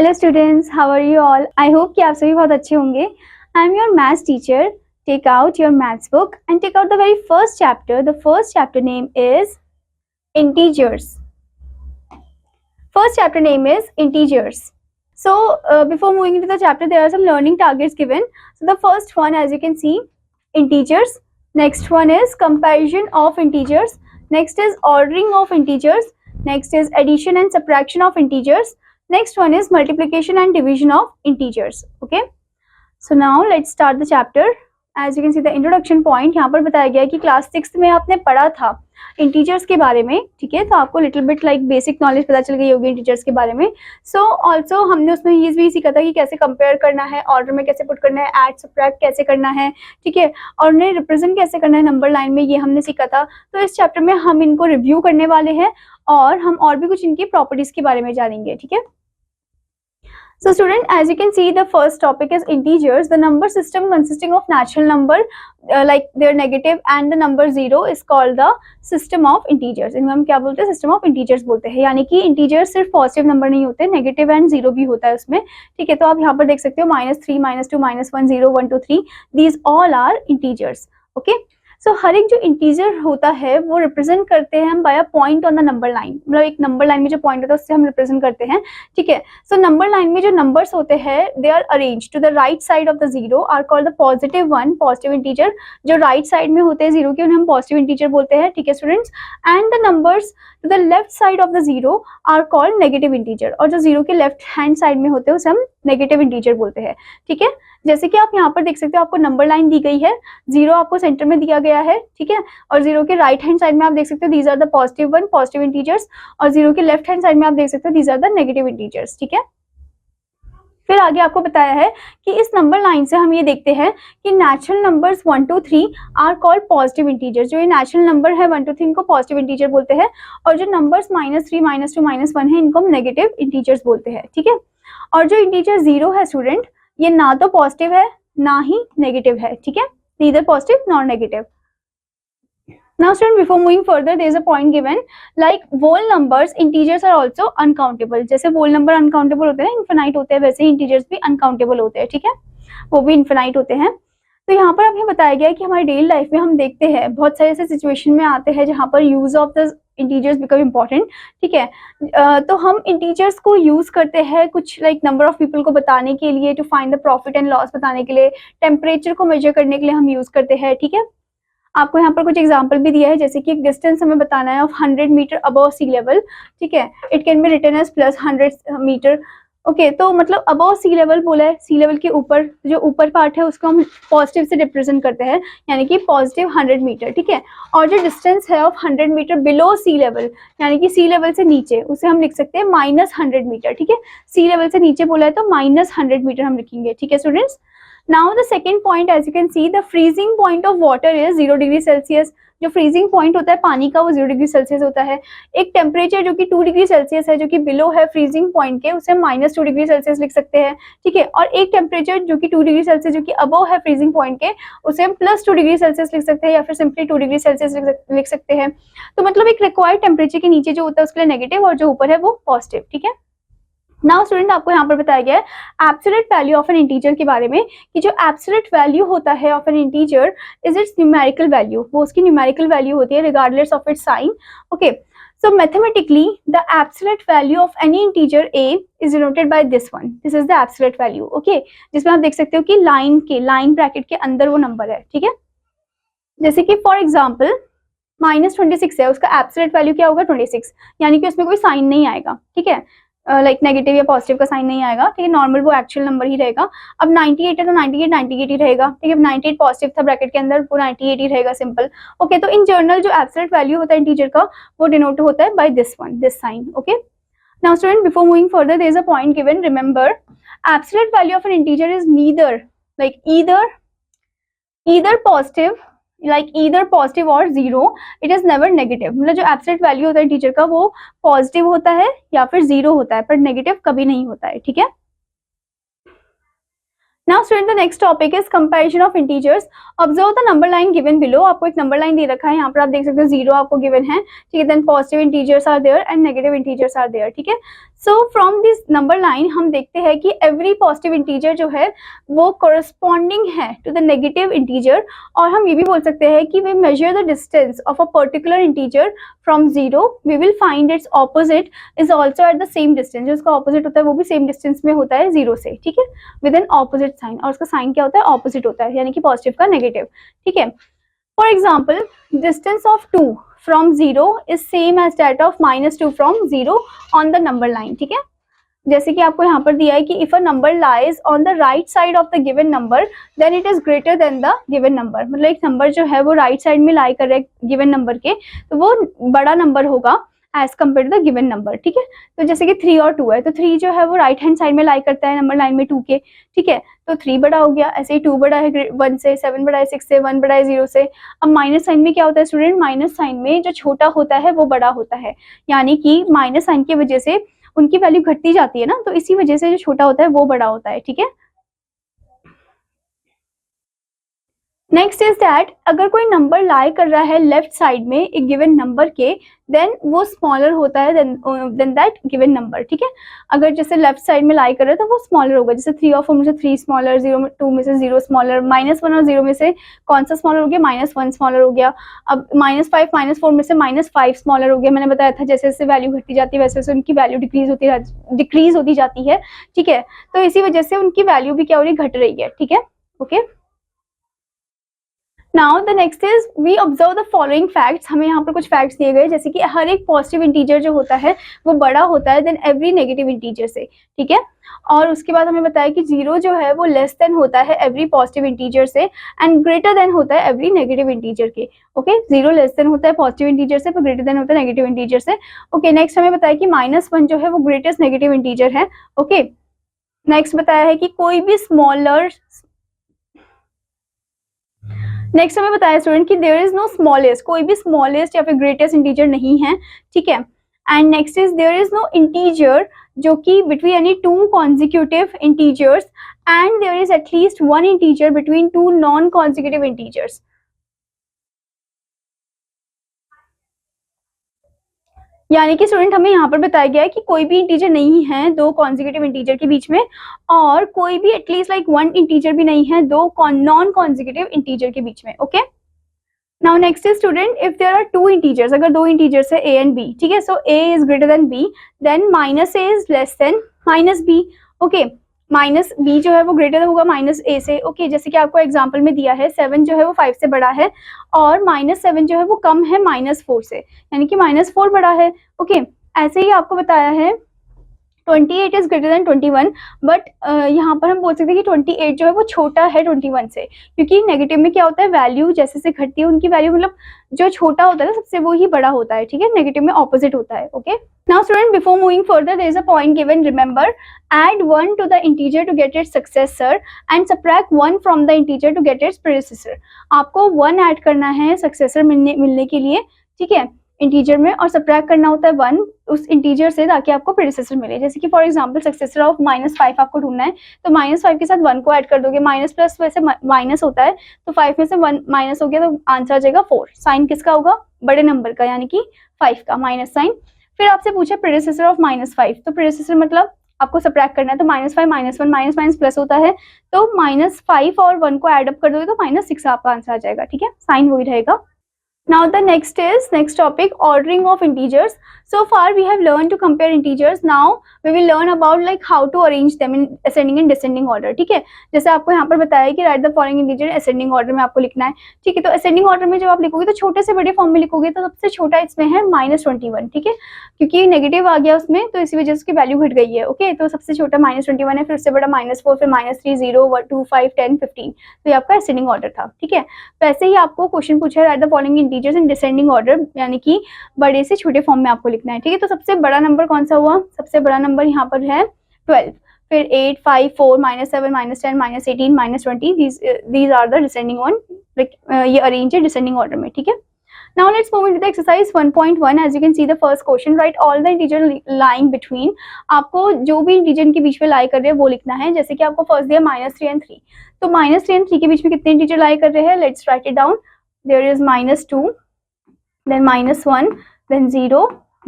Hello students, how are you all? I hope कि आप सभी बहुत अच्छे होंगे। I am your maths teacher. Take out your maths book and take out the very first chapter. The first chapter name is integers. First chapter name is integers. So before moving into the chapter, there are some learning targets given. So the first one, as you can see, integers. Next one is comparison of integers. Next is ordering of integers. Next is addition and subtraction of integers. Next one is multiplication and division of integers. Okay, so now let's start the chapter. As you can see the introduction point, यहाँ पर बताया गया है कि class 6 में आपने पढ़ा था इंटीजर्स के बारे में, ठीक है, तो आपको little bit like basic knowledge पता चल गई होगी इंटीजर्स के बारे में. सो ऑल्सो हमने उसमें ये भी सीखा था कि कैसे कंपेयर करना है, ऑर्डर में कैसे पुट करना है, ऐड सब्ट्रैक्ट कैसे करना है, ठीक है, और उन्हें रिप्रेजेंट कैसे करना है नंबर लाइन में, ये हमने सीखा था. तो इस चैप्टर में हम इनको रिव्यू करने वाले हैं और हम और भी कुछ इनकी प्रॉपर्टीज के बारे में जानेंगे, ठीक है. So student, as you can see, the first topic is integers. The number system consisting of natural number like their negative and the number 0 is called the system of integers. इनको हम क्या बोलते हैं? System of integers बोलते हैं. यानी कि integers सिर्फ पॉजिटिव नंबर नहीं होते, नेगेटिव एंड जीरो भी होता है उसमें, ठीक है. तो आप यहाँ पर देख सकते हो -3, -2, -1, 0, 1, 2, 3. These all are integers. Okay. सो हर एक जो इंटीजर होता है वो रिप्रेजेंट करते हैं हम by a point on the number line. मतलब एक नंबर लाइन में जो पॉइंट होता है उससे हम रिप्रेजेंट करते हैं, ठीक है. सो नंबर लाइन में जो नंबर्स होते हैं they are arrange to the right side of the zero are called the positive one, positive integer. जो राइट साइड में होते हैं जीरो के उन्हें हम पॉजिटिव इंटीजर बोलते हैं, ठीक है students. And the numbers to the left side of the zero are called negative integer. और जो जीरो के लेफ्ट हैंड साइड में होते हैं उसे हम नेगेटिव इंटीजर बोलते हैं, ठीक है. जैसे कि आप यहाँ पर देख सकते हो, आपको नंबर लाइन दी गई है, जीरो आपको सेंटर में दिया गया है, ठीक है, और जीरो के राइट हैंड साइड में आप देख सकते हो these are the positive one, positive integers, और जीरो के लेफ्ट हैंड साइड में आप देख सकते हो these are the negative integers, ठीक है. फिर आगे आपको बताया है कि इस नंबर लाइन से हम ये देखते हैं कि natural numbers 1, 2, 3 are called positive integers. जो ये नेचुरल नंबर है 1, 2, 3 इनको पॉजिटिव इंटीजर बोलते हैं, और जो नंबर्स -3, -2, -1 है इनको हम नेगेटिव इंटीजर्स बोलते हैं, ठीक है. और जो इंटीजर जीरो है स्टूडेंट, ये ना तो पॉजिटिव है ना ही नेगेटिव है, ठीक है, neither positive nor negative. Now student, before moving further, there is a point given like whole numbers, integers are also uncountable. जैसे whole number uncountable होते हैं, infinite होते हैं, वैसे ही integers भी uncountable होते हैं, ठीक है, वो भी infinite होते हैं. तो यहाँ पर हमें बताया गया है कि हमारी डेली लाइफ में हम देखते हैं बहुत सारे ऐसे सिचुएशन में आते हैं जहाँ पर use of the integers become important, ठीक है. तो हम इंटीजर्स को यूज करते हैं कुछ लाइक नंबर ऑफ पीपल को बताने के लिए, to find the profit and loss बताने के लिए, टेम्परेचर को मेजर करने के लिए हम यूज करते हैं, ठीक है. आपको यहाँ पर कुछ एग्जांपल भी दिया है, जैसे कि एक डिस्टेंस हमें बताना है of 100 metre above sea level, ठीक है. It can be written as +100 metre. Okay, तो मतलब अबव सी लेवल बोला है, सी लेवल के ऊपर जो ऊपर पार्ट है उसको हम पॉजिटिव से रिप्रेजेंट करते हैं, यानी कि पॉजिटिव 100 मीटर, ठीक है. और जो डिस्टेंस है of 100 metre below sea level, यानी कि सी लेवल से नीचे, उसे हम लिख सकते हैं -100 मीटर, ठीक है. सी लेवल से नीचे बोला है तो -100 मीटर हम लिखेंगे, ठीक है students. Now the second point, as you can see the freezing point of water is 0 degree Celsius. जो फ्रीजिंग पॉइंट होता है पानी का वो 0 डिग्री सेल्सियस होता है. एक टेम्परेचर जो कि 2 डिग्री सेल्सियस है, जो कि बिलो है फ्रीजिंग पॉइंट के, उसे हम -2 डिग्री सेल्सियस लिख सकते हैं, ठीक है. और एक टेम्परेचर जो कि 2 डिग्री सेल्सियस जो कि अबव है फ्रीजिंग पॉइंट के, उसे हम +2 डिग्री सेल्सियस लिख सकते हैं, या फिर सिंपली 2 डिग्री सेल्सियस लिख सकते हैं. तो मतलब एक रिक्वायर्ड टेम्परेचर के नीचे जो होता है उसके लिए नेगेटिव और जो ऊपर है वो पॉजिटिव, ठीक है. नाउ स्टूडेंट, आपको यहाँ पर बताया गया है absolute value of an integer के बारे में, कि जो एब्सोल्यूट वैल्यू होता है of an integer is its numerical value. वो उसकी न्यूमेरिकल वैल्यू होती है regardless of its sign. Okay, so mathematically the absolute value of any integer a is denoted by this one. This is the absolute value, okay, जिसमें आप देख सकते हो कि लाइन ब्रैकेट के अंदर वो नंबर है, ठीक है. जैसे कि फॉर एग्जाम्पल -26 है, उसका एब्सोल्यूट वैल्यू क्या होगा? 26, यानी कि उसमें कोई साइन नहीं आएगा, ठीक है, लाइक नेगेटिव या पॉजिटिव का साइन नहीं आएगा, ठीक है, नॉर्मल वो एक्चुअल नंबर ही रहेगा. अब 98 है तो 98 ही रहेगा, ठीक है. 98 पॉजिटिव था ब्रैकेट के अंदर, वो 98 ही रहेगा, सिंपल. ओके, तो इन जनरल जो एब्सोल्यूट वैल्यू होता है इंटीजर का वो डिनोट होता है by this one, this sign. Okay, now student, before moving further there is a point given. Remember, absolute value of an integer is neither like either positive, like either positive or zero, it is never negative. मतलब जो absolute value होता है teacher का वो positive होता है या फिर जीरो होता है, पर नेगेटिव कभी नहीं होता है, ठीक है. Now student, the next topic is comparison of integers. Observe the number line given below. आपको एक नंबर लाइन दे रखा है, यहाँ पर आप देख सकते हो 0 आपको गिवन है, ठीक है. Then positive integers are there and negative integers are there, ठीक है. So from this number line हम देखते हैं कि एवरी पॉजिटिव इंटीजर जो है वो कोरस्पॉन्डिंग है टू द नेगेटिव इंटीजर, और हम ये भी बोल सकते हैं कि we measure the distance of a particular integer from zero, we will find its opposite is also at the same distance. जो उसका ऑपोजिट होता है वो भी सेम डिस्टेंस में होता है जीरो से, ठीक है, विद एन ऑपोजिट साइन, और उसका साइन क्या होता है, ऑपोजिट होता है, यानी कि पॉजिटिव का नेगेटिव, ठीक है। For example distance of 2 from 0 is same as that of -2 from 0 on the number line, ठीक है। जैसे कि आपको यहाँ पर दिया है कि if a number lies on the right side of the given number then it is greater than the given number, मतलब एक नंबर जो है वो राइट साइड में लाई कर रहा है गिवन नंबर के, तो वो बड़ा नंबर होगा as compare to the given number, ठीक है। तो जैसे कि 3 और 2 है, तो 3 जो है वो राइट हैंड साइड में लाई करता है नंबर लाइन में 2 के, ठीक है, तो 3 बड़ा हो गया। ऐसे ही 2 बड़ा है 1 से, 7 बड़ा है 6 से, 1 बड़ा है 0 से। अब माइनस साइन में क्या होता है स्टूडेंट, माइनस साइन में जो छोटा होता है वो बड़ा होता है, यानी कि माइनस साइन की वजह से उनकी वैल्यू घटती जाती है ना, तो इसी वजह से जो छोटा होता है वो बड़ा होता है, ठीक है। नेक्स्ट इज दैट अगर कोई नंबर लाई कर रहा है लेफ्ट साइड में एक गिवन नंबर के, देन वो स्मॉलर होता है देन दैट गिवन नंबर, ठीक है। अगर जैसे लेफ्ट साइड में लाई कर रहा है तो वो स्मॉलर होगा, जैसे 3 और 4 में से 3 स्मॉलर, 0 2 में से 0 स्मॉलर, -1 और 0 में से कौन सा स्मॉलर हो गया, -1 स्मॉलर हो गया। अब -5 -4 में से -5 स्मॉलर हो गया। मैंने बताया था जैसे जैसे वैल्यू घटती जाती है वैसे वैसे उनकी वैल्यू डिक्रीज होती जाती है, ठीक है। तो इसी वजह से उनकी वैल्यू भी क्या हो रही है, घट रही है, ठीक है, okay. Now the next is we observe the following facts. हमें यहाँ पर कुछ फैक्ट्स दिए गए, जैसे कि हर एक पॉजिटिव इंटीजर जो होता है वो बड़ा होता है देन एवरी नेगेटिव इंटीजर से, ठीक है। और उसके बाद हमें बताया कि 0 जो है वो लेस देन होता है एवरी पॉजिटिव इंटीजर से एंड ग्रेटर देन होता है एवरी नेगेटिव इंटीजर के, ओके। 0 लेस देन होता है पॉजिटिव इंटीजर से पर ग्रेटर देन होता है नेगेटिव इंटीजर से, ओके। नेक्स्ट हमें बताया कि -1 जो है वो ग्रेटेस्ट नेगेटिव इंटीजर है, ओके। नेक्स्ट बताया है कि कोई भी नेक्स्ट हमें बताया स्टूडेंट कि देयर इज नो स्मॉलेस्ट, कोई भी स्मॉलेस्ट या फिर ग्रेटेस्ट इंटीजर नहीं है, ठीक है। And next is there is no integer जो कि between any 2 consecutive integers and there is at least 1 integer between 2 non consecutive integers. यानी कि स्टूडेंट हमें यहाँ पर बताया गया है कि कोई भी इंटीजर नहीं है 2 कॉन्जिक्यूटिव इंटीजर के बीच में, और कोई भी एटलीस्ट लाइक 1 इंटीजर भी नहीं है 2 नॉन कॉन्जिक्यूटिव इंटीजर के बीच में, okay. Now next is student if there are 2 integers, अगर 2 इंटीजर्स है a एंड b, ठीक है, so a is greater than b then -a is less than -b, okay. -b जो है वो ग्रेटर होगा -a से, ओके। जैसे कि आपको एग्जांपल में दिया है 7 जो है वो 5 से बड़ा है और -7 जो है वो कम है -4 से, यानी कि -4 बड़ा है, ओके। ऐसे ही आपको बताया है 28 इज ग्रेटर देन 21, बट यहाँ पर हम बोल सकते हैं कि 28 जो है वो छोटा है 21 से, क्योंकि नेगेटिव में क्या होता है वैल्यू जैसे जैसे घटती है उनकी वैल्यू मतलब जो छोटा होता है ना सबसे वो ही बड़ा होता है, ठीक है। नेगेटिव में ऑपोजिट होता है, okay. Now student before moving further there is a point given, remember add 1 to the integer to get its successor and subtract 1 from the integer to get its predecessor। आपको 1 add करना है successor मिलने के लिए, ठीक है, integer में, और सबट्रैक्ट करना होता है 1 उस इंटीजर से ताकि आपको प्रेडिसेसर मिले। जैसे कि फॉर एग्जांपल सक्सेसर ऑफ -5 आपको ढूंढना है, तो -5 के साथ 1 को ऐड कर दोगे, माइनस प्लस वैसे माइनस होता है, तो 5 में से 1 माइनस हो गया तो आंसर आ जाएगा 4। साइन किसका होगा, बड़े नंबर का, यानी कि 5 का माइनस साइन। फिर आपसे पूछा प्रेडिसेसर ऑफ -5, तो प्रेडिसेसर मतलब आपको सबट्रैक्ट करना है, तो -5 -1 माइनस माइनस प्लस होता है, तो -5 और 1 को ऐड अप कर दोगे तो -6 आपका आंसर आ जाएगा, ठीक है, साइन वही रहेगा। Now the next topic, ordering of integers. So far we have learned to compare integers. Now we will learn about like how to arrange them in ascending and descending order, ठीक है। जैसे आपको यहाँ पर बताया कि write the following integer ascending order में आपको लिखना है, ठीक है। तो ascending order में जब आप लिखोगे तो छोटे से बड़े फॉर्म में लिखोगे, तो सबसे छोटा इसमें है -21, ठीक है, क्योंकि नेगेटिव आ गया उसमें तो इसी वजह से उसकी वैल्यू घट गई है, ओके। तो सबसे छोटा -21 है, फिर उससे बड़ा -4, फिर -3, 0, 1, 2, 5, 10, 15, तो ये आपका ascending order था, ठीक है। वैसे ही आपको क्वेश्चन पूछा है write the following integers in descending order, यानी कि बड़े से छोटे फॉर्म में आपको लिखना है, ठीक है। तो सबसे बड़ा नंबर कौन सा हुआ, सबसे बड़ा नंबर यहाँ पर है 12, फिर 8, 5, 4, -7, -10, -18, -20, these are the descending one, like ये अरेंज है descending order में, ठीक है। Now let's move into the exercise 1.1. As you can see the first question, write all the integer lying between. आपको जो भी इंटीजर के बीच में लाई कर रहे हैं वो लिखना है। जैसे कि आपको फर्स्ट दिया -3 and 3, तो -3 and 3 के बीच में कितने इंटीजर लाई कर रहे हैं, let's write it down. There is -2, then -1, then 0,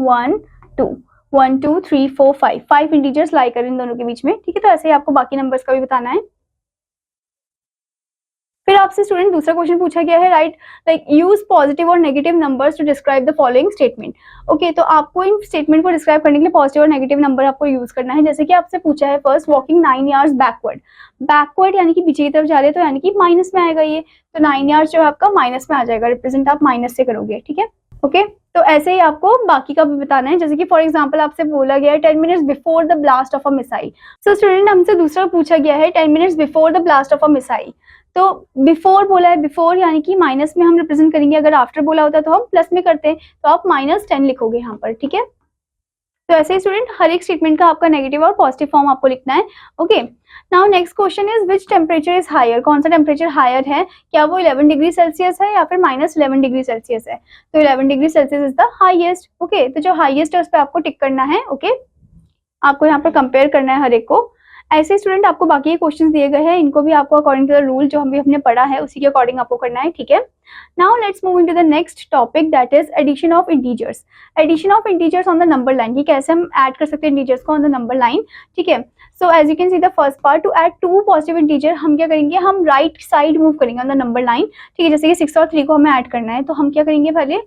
1, 2, 1 2 3 4 5 5 integers लाई कर इन दोनों के बीच में, ठीक है। तो ऐसे ही आपको बाकी नंबर्स का भी बताना है। फिर आपसे स्टूडेंट दूसरा क्वेश्चन पूछा गया है, राइट लाइक यूज पॉजिटिव और negative numbers to describe the following statement. Okay, तो आपको इन स्टेटमेंट को डिस्क्राइब करने के लिए पॉजिटिव और नेगेटिव नंबर आपको यूज करना है। जैसे कि आपसे पूछा है first walking 9 years backward, backward यानी कि पीछे की तरफ जा रहे हैं, तो यानी कि माइनस में आएगा ये, तो 9 years जो है आपका माइनस में आ जाएगा, रिप्रेजेंट आप माइनस से करोगे, ठीक है। ओके, तो ऐसे ही आपको बाकी का भी बताना है। जैसे कि फॉर एग्जांपल आपसे बोला गया है 10 minutes before the blast of a missile. So student हमसे दूसरा पूछा गया है 10 minutes before the blast of a missile. तो बिफोर बोला है, बिफोर यानी कि माइनस में हम रिप्रेजेंट करेंगे, अगर आफ्टर बोला होता तो हम प्लस में करते हैं, तो आप -10 लिखोगे यहाँ पर, ठीक है। तो ऐसे ही स्टूडेंट हर एक स्टेटमेंट का आपका नेगेटिव और पॉजिटिव फॉर्म आपको लिखना है। Okay, now next question is which temperature is higher, कौन सा टेम्परेचर हायर है, क्या वो 11 डिग्री सेल्सियस है या फिर -11 डिग्री सेल्सियस है। तो 11 degree Celsius is the highest. Okay, तो जो हाईएस्ट है उस पर आपको टिक करना है। ओके, आपको यहाँ पर कंपेयर करना है हर एक को। ऐसे स्टूडेंट आपको बाकी क्वेश्चंस दिए गए हैं, इनको भी आपको अकॉर्डिंग टू द रूल जो हम हमने पढ़ा है उसी के अकॉर्डिंग आपको करना है, ठीक है। Now let's move into the next topic that is addition of integers. Addition of integers on the number line, कि कैसे हम ऐड कर सकते हैं इंटीजर्स को ऑन द नंबर लाइन, ठीक है। So as you can see the first part, to add 2 positive integer, हम क्या करेंगे, हम राइट साइड मूव करेंगे ऑन द नंबर लाइन, ठीक है। जैसे कि 6 और 3 को हमें ऐड करना है, तो हम क्या करेंगे, पहले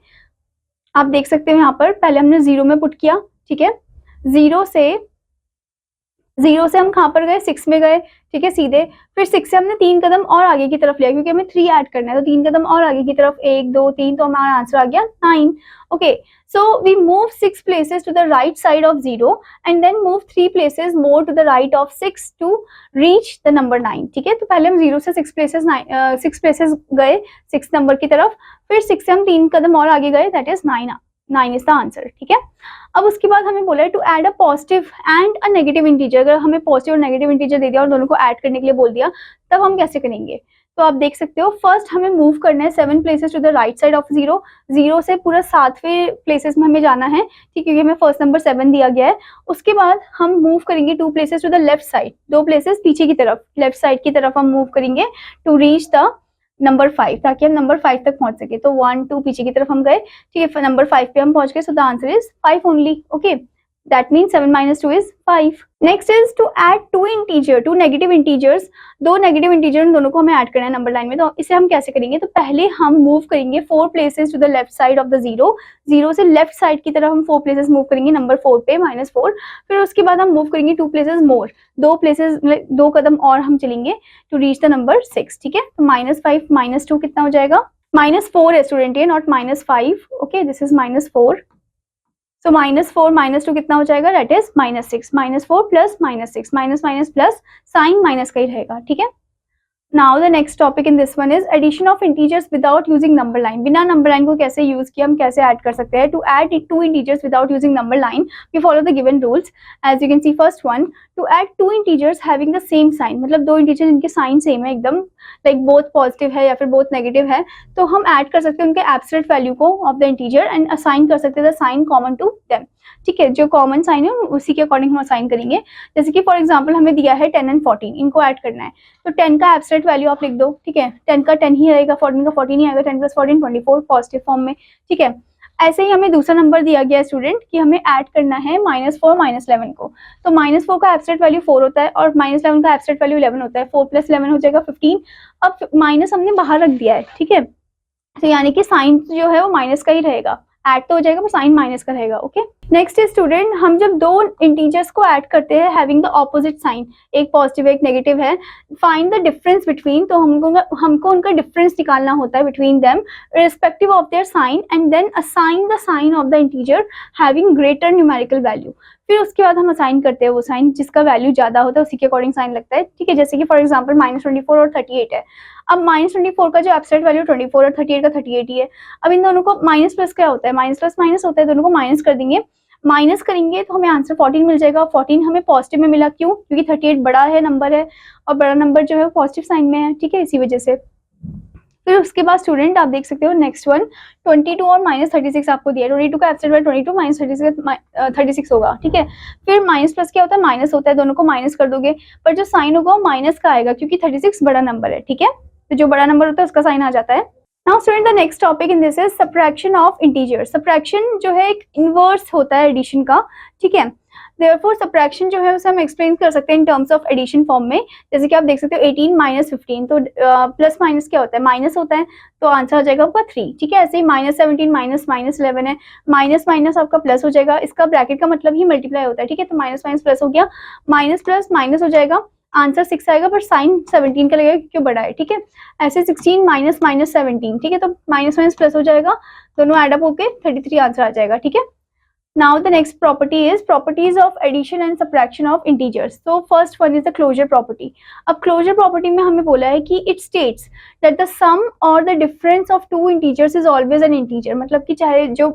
आप देख सकते हो यहाँ पर पहले हमने 0 में पुट किया, ठीक है। 0 से हम कहाँ पर गए, 6 में गए, ठीक है, सीधे। फिर 6 से हमने 3 कदम और आगे की तरफ लिया, क्योंकि हमें 3 ऐड करना है, तो 3 कदम और आगे की तरफ, 1 2 3, तो हमारा आंसर आ गया 9। Okay, so we move 6 places to the right side of 0 and then move 3 places more to the right of 6 to reach the number 9, ठीक है। तो पहले हम 0 से 6 places गए 6 नंबर की तरफ, फिर 6 से हम 3 कदम और आगे गए, that is 9 is the answer, ठीक है। अब उसके बाद हमें बोला है to add a positive and a negative integer, अगर हमें पॉजिटिव और नेगेटिव इंटीजर दे दिया और दोनों को ऐड करने के लिए बोल दिया, तब हम कैसे करेंगे। तो आप देख सकते हो फर्स्ट हमें मूव करना है 7 places to the right side of 0, 0 से पूरा 7वें प्लेसेस में हमें जाना है, ठीक है, क्योंकि हमें फर्स्ट नंबर 7 दिया गया है। उसके बाद हम मूव करेंगे 2 places to the left side, 2 places पीछे की तरफ, लेफ्ट साइड की तरफ हम मूव करेंगे टू रीच द नंबर 5, ताकि हम नंबर 5 तक पहुंच सके। तो 1 2 पीछे की तरफ हम गए, ठीक है, नंबर 5 पे हम पहुंच गए, so the answer is 5 only. Okay, that means 7 minus 2 is 5. Next is to add 2 negative integers, 2 negative integer इन दोनों को हमें ऐड करना है नंबर लाइन में। तो इसे हम कैसे करेंगे, तो पहले हम मूव करेंगे 4 places to the left side of the 0, 0 से लेफ्ट साइड की तरफ हम 4 places मूव करेंगे नंबर 4 पे, -4। फिर उसके बाद हम मूव करेंगे 2 places मोर, 2 कदम और हम चलेंगे टू रीच द नंबर 6, ठीक है। तो -5 -2 कितना हो जाएगा, -4 है स्टूडेंट, ये नॉट -5। Okay, this is -4। तो -4 -2 कितना हो जाएगा, that is -6, -4 plus -6, minus minus plus, sign minus का ही रहेगा, ठीक है। Now the next topic in this one is addition of integers without using number line. बिना नंबर लाइन को कैसे यूज किया, हम कैसे ऐड कर सकते हैं। To add 2 integers without using number line we follow the given rules. As you can see first one, to add 2 integers having the same sign, मतलब 2 इंटीजर जिनके साइन सेम है एकदम, लाइक बोथ पॉजिटिव है या फिर both negative है, तो हम ऐड कर सकते हैं उनके एब्सोल्यूट वैल्यू को of the integer and assign कर सकते हैं the sign common to them, ठीक है। जो कॉमन साइन है उसी के अकॉर्डिंग हम असाइन करेंगे। जैसे कि फॉर एग्जांपल हमें दिया है 10 एंड 14, इनको ऐड करना है, तो 10 का एब्सोल्यूट वैल्यू आप लिख दो, ठीक है, 10 का 10 ही रहेगा, 14 का 14 ही आएगा, 10 + 14 24 पॉजिटिव फॉर्म में, ठीक है। ऐसे ही हमें दूसरा नंबर दिया गया स्टूडेंट कि हमें ऐड करना है -4 -11 को, तो -4 का एब्सोल्यूट वैल्यू 4 होता है और -11 का एब्सोल्यूट वैल्यू 11 होता है, 4 + 11 हो जाएगा 15। अब माइनस हमने बाहर रख दिया है, ठीक है, तो यानी कि साइन जो है वो माइनस का ही रहेगा, ऐड तो हो जाएगा पर साइन माइनस का रहेगा। ओके, नेक्स्ट है स्टूडेंट, हम जब 2 इंटीजर्स को ऐड करते हैं हैविंग द ऑपोजिट साइन, एक पॉजिटिव एक नेगेटिव है, फाइंड द डिफरेंस बिटवीन, तो हमको उनका डिफरेंस निकालना होता है between them respective of their sign and then assign the sign of the integer having greater numerical value. फिर उसके बाद हम असाइन करते हैं वो साइन जिसका वैल्यू ज्यादा होता है, उसी के अकॉर्डिंग साइन लगता है, ठीक है। जैसे कि फॉर एग्जांपल -24 और 38 है, अब -24 का जो एब्सोल्यूट वैल्यू 24 और 38 का 38 ही है। अब इन दोनों को माइनस प्लस क्या होता है, माइनस प्लस माइनस होता है, दोनों को माइनस कर देंगे, माइनस करेंगे तो हमें आंसर 14 मिल जाएगा। 14 हमें पॉजिटिव में मिला, क्यों, क्योंकि 38 बड़ा है नंबर है और बड़ा नंबर जो है पॉजिटिव साइन में है, ठीक है, इसी वजह से। फिर उसके बाद स्टूडेंट आप देख सकते हो नेक्स्ट वन 22 और -36 आपको दिया है, 22 का एब्सोल्यूट वैल्यू 22 -36 होगा, ठीक है। फिर माइनस प्लस क्या होता है, माइनस होता है, दोनों को माइनस कर दोगे, पर जो साइन होगा वो माइनस का आएगा क्योंकि 36 बड़ा नंबर है, ठीक है, तो जो बड़ा नंबर होता है उसका साइन आ जाता है now student the next topic in this is subtraction of integers. Subtraction जो है एक इनवर्स होता है एडिशन का, ठीक है। देयरफॉर सब्ट्रैक्शन जो है उसे हम एक्सप्लेन कर सकते हैं in terms of addition form में। जैसे कि आप देख सकते हो 18 माइनस 15, तो प्लस माइनस क्या होता है, माइनस होता है, तो आंसर हो जाएगा आपका 3, ठीक है। ऐसे ही माइनस 17 माइनस माइनस 11 है, माइनस माइनस आपका प्लस हो जाएगा, इसका ब्रैकेट का मतलब ही मल्टीप्लाई होता है, ठीक है। तो माइनस माइनस प्लस हो गया, माइनस प्लस माइनस हो जाएगा, आंसर 6 आएगा, पर साइन 17 का लगेगा क्योंकि बड़ा है, ठीक है। ऐसे 16 माइनस माइनस 17, ठीक है, तो माइनस माइनस प्लस हो जाएगा, दोनों एडअप होके 33 आंसर आ जाएगा, ठीक है। Now the next property is properties of addition and subtraction of integers. तो first one is the closure property. अब क्लोजर प्रॉपर्टी में हमें बोला है कि it states that the sum और the difference of two integers is always an integer. मतलब कि चाहे जो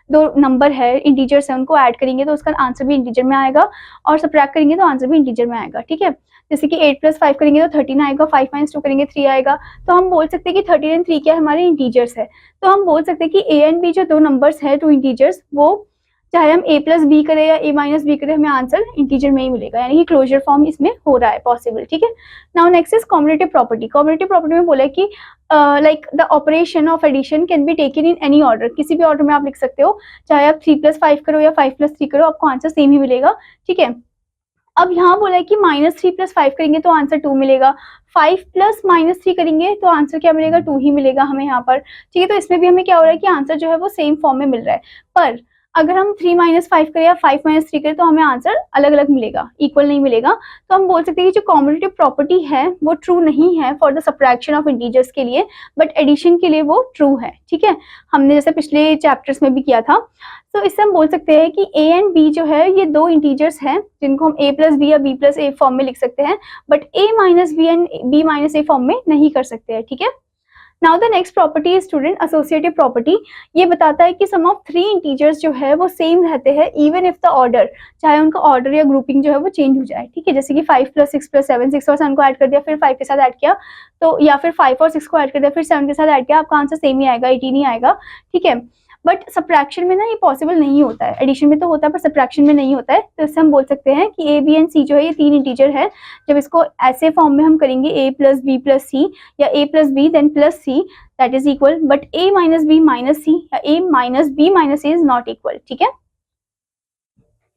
दो नंबर है, इंटीजर्स है, उनको ऐड करेंगे तो उसका आंसर भी इंटीजर में आएगा, और सब्ट्रैक्ट करेंगे तो आंसर भी इंटीजर में आएगा, ठीक है। जैसे कि 8 + 5 करेंगे तो 13 आएगा, 5 - 2 करेंगे 3 आएगा। तो हम बोल सकते हैं कि 13 और 3 क्या हमारे इंटीजर्स है। तो हम बोल सकते हैं कि ए एंड बी जो दो नंबर्स है, टू इंटीजर्स, वो चाहे हम a + b करें या a - b करें, हमें आंसर इंटीजर में ही मिलेगा, यानी कि क्लोजर फॉर्म इसमें हो रहा है पॉसिबल, ठीक है। Now next is combinative property. Combinative property में बोला है कि like the operation of addition can be taken in any order. किसी भी ऑर्डर में आप लिख सकते हो, चाहे आप 3 + 5 करो या 5 + 3 करो, आपको आंसर सेम ही मिलेगा, ठीक है। अब यहाँ बोला है कि -3 + 5 करेंगे तो आंसर 2 मिलेगा, 5 + -3 करेंगे तो आंसर क्या मिलेगा, 2 ही मिलेगा हमें यहाँ पर, ठीक है। तो इसमें भी हमें क्या हो रहा है कि आंसर जो है वो सेम फॉर्म में मिल रहा है, पर अगर हम 3 - 5 करें या 5 - 3 करें तो हमें आंसर अलग अलग मिलेगा, इक्वल नहीं मिलेगा। तो हम बोल सकते हैं कि जो कॉम्बिनेटिव प्रॉपर्टी है वो ट्रू नहीं है for the subtraction of integers के लिए, बट एडिशन के लिए वो ट्रू है, ठीक है। हमने जैसे पिछले चैप्टर्स में भी किया था। तो इससे हम बोल सकते हैं कि a एंड b जो है ये दो इंटीजर्स हैं जिनको हम a + b या b + a फॉर्म में लिख सकते हैं, but a - b and b - a form में नहीं कर सकते हैं, ठीक है। Now the next property is student associative property. ये बताता है कि सम ऑफ 3 इंटीजर्स जो है वो सेम रहते हैं इवन इफ द ऑर्डर, चाहे उनका ऑर्डर या ग्रुपिंग जो है वो चेंज हो जाए, ठीक है। जैसे कि 5 + 6 + 7, 6 और 7 को ऐड कर दिया, फिर 5 के साथ ऐड किया, तो या फिर 5 और 6 को ऐड कर दिया, फिर 7 के साथ ऐड किया, आपका आंसर सेम ही आएगा, 18 ही आएगा, ठीक है। बट सब्ट्रैक्शन में ना ये पॉसिबल नहीं होता है, एडिशन में तो होता है पर सब्ट्रैक्शन में नहीं होता है। तो इससे हम बोल सकते हैं कि a b एंड c जो है ये 3 इंटीजर है। जब इसको ऐसे फॉर्म में हम करेंगे a + b + c या a + b then + c that is equal, but a - b - c या a - b - c is not equal, ठीक है।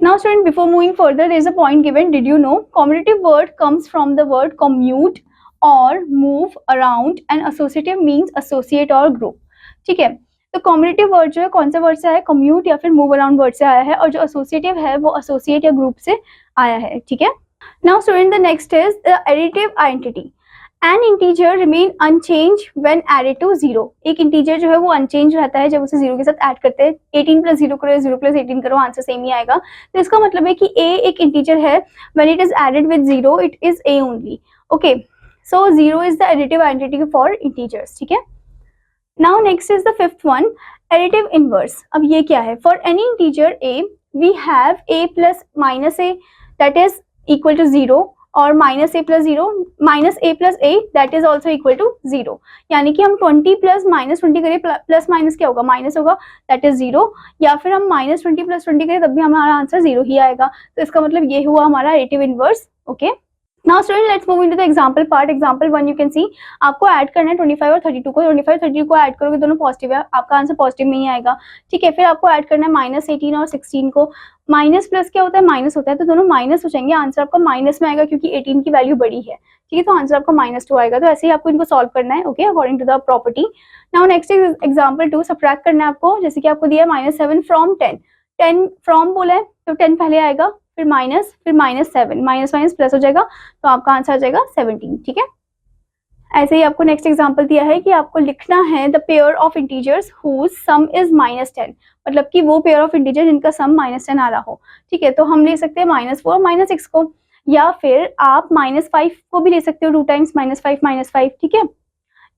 Now student, before moving further, there is a point given. Did you know commutative word comes from the word commute or move around and associative means associate or group, ठीक है। तो combinative word जो है कौन से word से आया है, कम्यूट या फिर मूव अराउंड वर्ड से आया है, और जो एसोसिएटिव है वो एसोसिएट या ग्रुप से आया है, ठीक है। Now student the next is the additive identity. An integer remain unchange when added to 0। एक इंटीजर जो है वो अनचेंज रहता है जब उसे 0 के साथ ऐड करते हैं। 18 + 0 करो या 0 + 18 करो, आंसर सेम ही आएगा। तो इसका मतलब है कि a एक इंटीजर है, when it is added with 0 it is a only, okay. So 0 is the additive identity for integers, ठीक है। Now next is the fifth one, additive inverse. अब ये क्या है? For any integer a, we have a plus minus a that is equal to 0, और minus a plus 0, minus a plus a that is also equal to 0. यानी कि हम 20 plus minus 20 करें, plus minus क्या होगा, माइनस होगा, that is 0, या फिर हम -20 plus 20 करें तब भी हमारा आंसर 0 ही आएगा। तो इसका मतलब ये हुआ हमारा additive inverse, okay. Now student, let's move into the example part. Example 1 you can see, आपको ऐड करना है 25 और 32 को। 25 32 को ऐड करोगे, दोनों पॉजिटिव है, आपका आंसर पॉजिटिव में ही आएगा, ठीक है। फिर आपको ऐड करना है -18 और 16 को। माइनस प्लस क्या होता है, माइनस होता है, तो दोनों माइनस हो जाएंगे, आंसर आपका माइनस में आएगा क्योंकि 18 की वैल्यू बड़ी है, ठीक है। तो आंसर आपका -2 आएगा। तो ऐसे ही आपको इनको सॉल्व करना है, okay, according to the property. Now next example 2, subtract करना है आपको। जैसे कि आपको दिया है -7 फ्रॉम 10, 10 फ्रॉम बोला है तो 10 पहले आएगा, फिर माइनस, फिर -7, माइनस माइनस प्लस हो जाएगा, तो आपका आंसर आ जाएगा 17, ठीक है। ऐसे ही आपको नेक्स्ट एग्जांपल दिया है कि आपको लिखना है the pair of integers whose sum is -10, मतलब कि वो पेयर ऑफ इंटीजर जिनका सम -10 आ रहा हो, ठीक है। तो हम ले सकते हैं -4 -6 को, या फिर आप -5 को भी ले सकते हो, 2 टाइम्स -5 -5, ठीक है।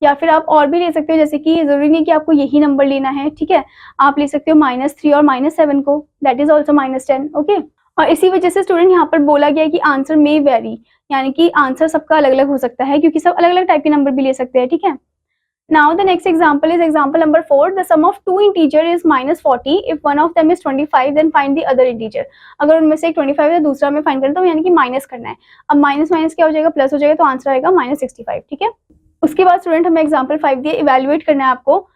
या फिर आप और भी ले सकते हो, जैसे कि जरूरी नहीं कि आपको यही नंबर लेना है, ठीक है। आप ले सकते हो -3 और -7 को, दैट इज ऑल्सो -10, ओके। और इसी वजह से स्टूडेंट यहाँ पर बोला गया कि आंसर में वेरी, यानी कि आंसर सबका अलग अलग हो सकता है क्योंकि सब अलग अलग टाइप के नंबर भी ले सकते हैं, ठीक है। Now the next example is example number 4, the sum of 2 integer is -40, if one of them is 25 then find the other integer. अगर उनमें से एक 25 है, दूसरा में फाइंड करना, तो यानी कि माइनस करना है। अब माइनस माइनस क्या हो जाएगा, प्लस हो जाएगा, तो आंसर आएगा -65, ठीक है। उसके बाद स्टूडेंट हमें एग्जाम्पल 5 दिए, इवेल्युएट करना है आपको,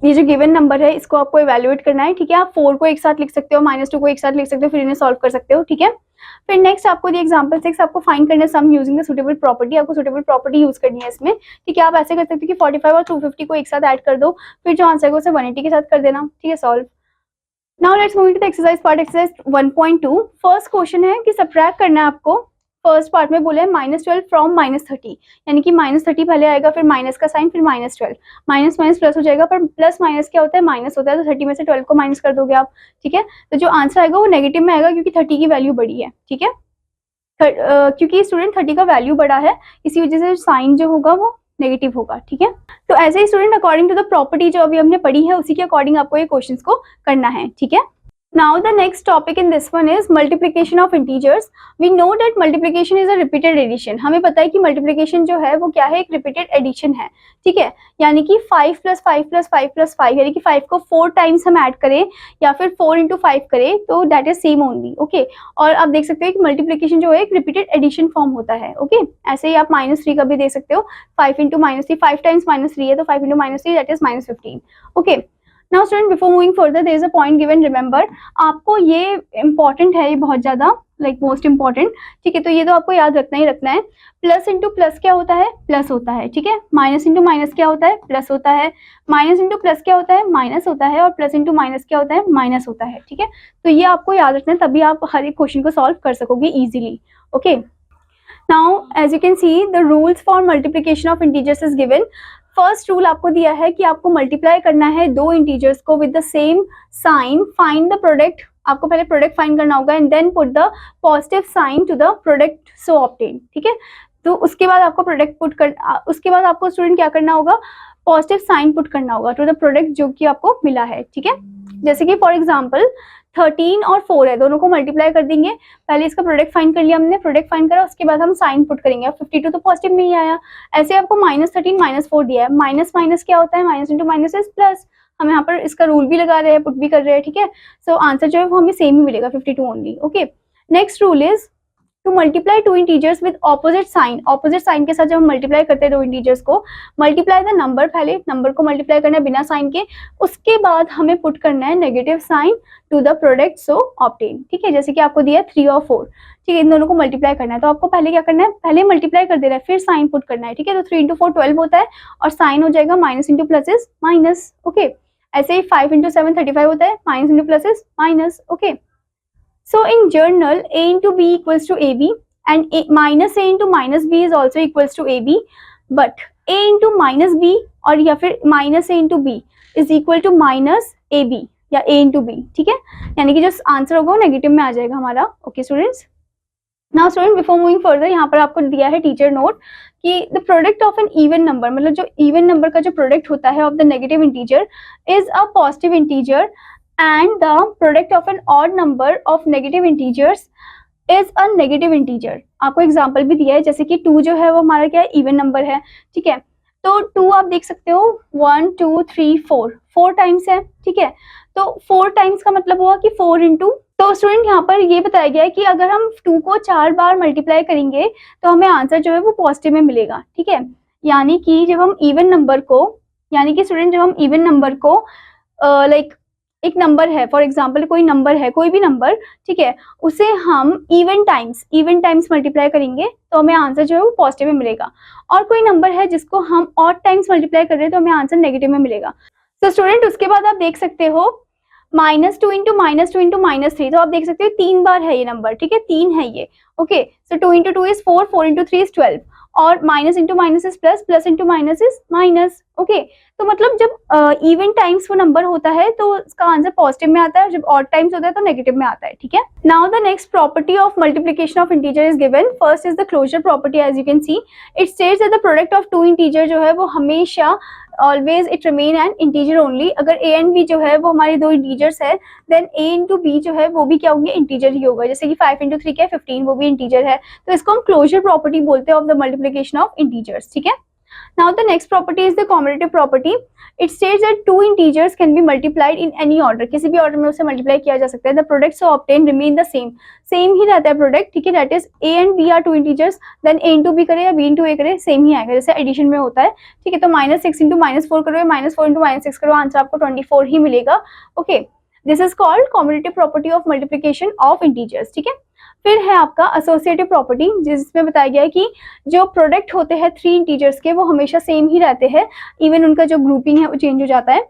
ये जो गिवन नंबर है इसको आपको इवेल्युएट करना है, ठीक है। आप 4 को एक साथ लिख सकते हो, -2 को एक साथ लिख सकते हो, फिर इन्हें सॉल्व कर सकते हो, ठीक है। फिर नेक्स्ट आपको दिया एग्जांपल 6, आपको फाइंड करना है सम यूजिंग द सुटेबल प्रॉपर्टी, आपको सुटेबल प्रॉपर्टी यूज करनी है इसमें, ठीक है। आप ऐसे कर सकते हो कि 45 और 250 को एक साथ ऐड कर दो, फिर जो आंसर है उसे 180 के साथ कर देना, ठीक है, solve. Now let's move into the exercise part, exercise 1.2। First question है कि सब्ट्रैक्ट करना है आपको, फर्स्ट पार्ट में बोला है -12 फ्रॉम -30, यानी कि -30 पहले आएगा, फिर माइनस का साइन, फिर -12, माइनस माइनस प्लस हो जाएगा, पर प्लस माइनस क्या होता है, माइनस होता है, तो 30 में से 12 को माइनस कर दोगे आप, ठीक है। तो जो आंसर आएगा वो नेगेटिव में आएगा क्योंकि 30 की वैल्यू बड़ी है, ठीक है। क्योंकि स्टूडेंट 30 का वैल्यू बड़ा है, इसी वजह से साइन जो होगा वो नेगेटिव होगा, ठीक है। तो ऐसे ही student according to the property जो अभी हमने पढ़ी है उसी के अकॉर्डिंग आपको ये क्वेश्चंस को करना है, ठीक है। Now the next topic in this one is multiplication of integers. We know that multiplication is a repeated addition. हमें पता है कि multiplication जो है वो क्या है, एक repeated addition है, ठीक है। यानी कि 5 + 5 + 5 + 5, यानी कि 5 को 4 टाइम्स हम ऐड करें या फिर 4 × 5 करें तो that is same only, okay. और आप देख सकते हो कि multiplication जो है एक repeated addition फॉर्म होता है, ओके। ऐसे ही आप -3 का भी देख सकते हो, 5 × -3, 5 टाइम्स -3 है तो 5 × -3 that is -15, okay. Now student before moving further there is a point given, remember, आपको ये इंपॉर्टेंट है, ये बहुत ज्यादा लाइक मोस्ट इंपॉर्टेंट, ठीक है। तो ये तो आपको याद रखना ही रखना है, प्लस इंटू प्लस क्या होता है, प्लस होता है, ठीक है। माइनस इंटू माइनस क्या होता है, प्लस होता है, माइनस इंटू प्लस क्या होता है, माइनस होता है, और प्लस इंटू माइनस क्या होता है, माइनस होता है, ठीक है। तो ये आपको याद रखना है, तभी आप हर एक क्वेश्चन को सॉल्व कर सकोगे easily, okay. Now as you can see the rules for multiplication of integers is given. First rule आपको दिया है कि आपको मल्टीप्लाई करना है दो इंटीजर्स को with the same sign, find the product, आपको पहले प्रोडक्ट फाइंड करना होगा and then put the positive sign to the product so obtain, ठीक है। तो उसके बाद आपको प्रोडक्ट पुट कर, उसके बाद आपको स्टूडेंट क्या करना होगा, पॉजिटिव साइन पुट करना होगा टू द प्रोडक्ट जो कि आपको मिला है, ठीक है। जैसे कि फॉर एग्जाम्पल 13 और 4 है, दोनों को मल्टीप्लाई कर देंगे, पहले इसका प्रोडक्ट फाइंड कर लिया हमने, प्रोडक्ट फाइंड करा, उसके बाद हम साइन पुट करेंगे, अब 52 तो पॉजिटिव में ही आया। ऐसे आपको -13 -4 दिया है, माइनस माइनस क्या होता है, minus into minus is plus, हम यहाँ पर इसका रूल भी लगा रहे हैं, पुट भी कर रहे हैं, ठीक है। सो आंसर जो है वो हमें सेम ही मिलेगा, 52 only, okay. Next rule is to multiply two integers with opposite sign, opposite sign के साथ जब हम मल्टीप्लाई करते हैं दो इंटीजर्स को, मल्टीप्लाई द नंबर, पहले नंबर को मल्टीप्लाई करना है बिना साइन के, उसके बाद हमें पुट करना है negative sign to the product so obtain, ठीक है। जैसे कि आपको दिया 3 और 4, ठीक है, इन दोनों को मल्टीप्लाई करना है, तो आपको पहले क्या करना है, पहले मल्टीप्लाई कर देना है फिर साइन पुट करना है, ठीक है। तो 3 × 4 12 होता है और साइन हो जाएगा minus into plus is minus, okay. ऐसे ही 5 × 7 35 होता है, minus into plus is minus, okay. So in journal a into b equals to ab and minus a into minus b is also equals to ab, but a into minus b और या फिर minus a into b is equal to minus ab या a into b, ठीक है। यानी कि जो answer होगा वो नेगेटिव में आ जाएगा हमारा, okay students. Now student before moving further, यहाँ पर आपको दिया है टीचर नोट कि the product of an even number, मतलब जो इवन नंबर का जो प्रोडक्ट होता है of the negative integer is a positive integer and the product of an odd number of negative integers is a negative integer। आपको example भी दिया है, जैसे कि 2 जो है वो हमारा क्या है, इवन नंबर है, ठीक है। तो 2 आप देख सकते हो 1 2 3 4 टाइम्स है, ठीक है। तो 4 टाइम्स का मतलब हुआ कि 4 इंटू, तो स्टूडेंट यहाँ पर ये बताया गया है कि अगर हम 2 को 4 बार मल्टीप्लाई करेंगे तो हमें आंसर जो है वो पॉजिटिव में मिलेगा, ठीक है। यानी कि जब हम इवन नंबर को, यानी कि स्टूडेंट जब हम इवन नंबर को लाइक एक नंबर है, फॉर एग्जाम्पल कोई नंबर है, कोई भी नंबर, ठीक है, उसे हम इवन टाइम्स मल्टीप्लाई करेंगे तो हमें आंसर जो है वो पॉजिटिव में मिलेगा। और कोई नंबर है जिसको हम ऑड टाइम्स मल्टीप्लाई कर रहे हैं तो हमें आंसर नेगेटिव में मिलेगा। तो स्टूडेंट उसके बाद आप देख सकते हो -2 × -2 × -3, तो आप देख सकते हो 3 बार है ये नंबर, ठीक है, 3 है ये, ओके। सो 2 × 2 इज 4, 4 × 3 इज 12, और minus into minus is plus, plus into minus is minus, okay. तो मतलब जब इवन टाइम्स वो नंबर होता है तो उसका आंसर पॉजिटिव में आता है, जब ऑड टाइम्स होता है तो नेगेटिव में आता है, ठीक है। Now the next property of multiplication of integer is given. First is the closure property, as you can see it states that the product of two integer जो है वो हमेशा always it remain an integer only. अगर a and B जो है वो हमारी दो इंटीजर्स है, देन ए इंटू बी जो है वो भी क्या होंगे, इंटीजर ही होगा। जैसे कि 5 × 3 क्या है 15, वो भी इंटीजर है, तो इसको हम क्लोजर प्रॉपर्टी बोलते हैं of the multiplication of integers, ठीक है। Now the next property is the commutative property. It states that two integers can be multiplied in any order. किसी भी order में उसे multiply किया जा सकता है. The products so obtained remain the same. Same ही रहता है product, ठीक है. That is a and b are two integers. Then a into b करे या b into a करे, same ही आएगा जैसे addition में होता है, ठीक है. तो -6 into -4 करो या -4 into -6 करो, आंसर आपको 24 ही मिलेगा. Okay. This is called commutative property of multiplication of integers, ठीक है. फिर है आपका एसोसिएटिव प्रॉपर्टी, जिसमें बताया गया है कि जो प्रोडक्ट होते हैं थ्री इंटीजर्स के वो हमेशा सेम ही रहते हैं, इवन उनका जो ग्रुपिंग है वो चेंज हो जाता है.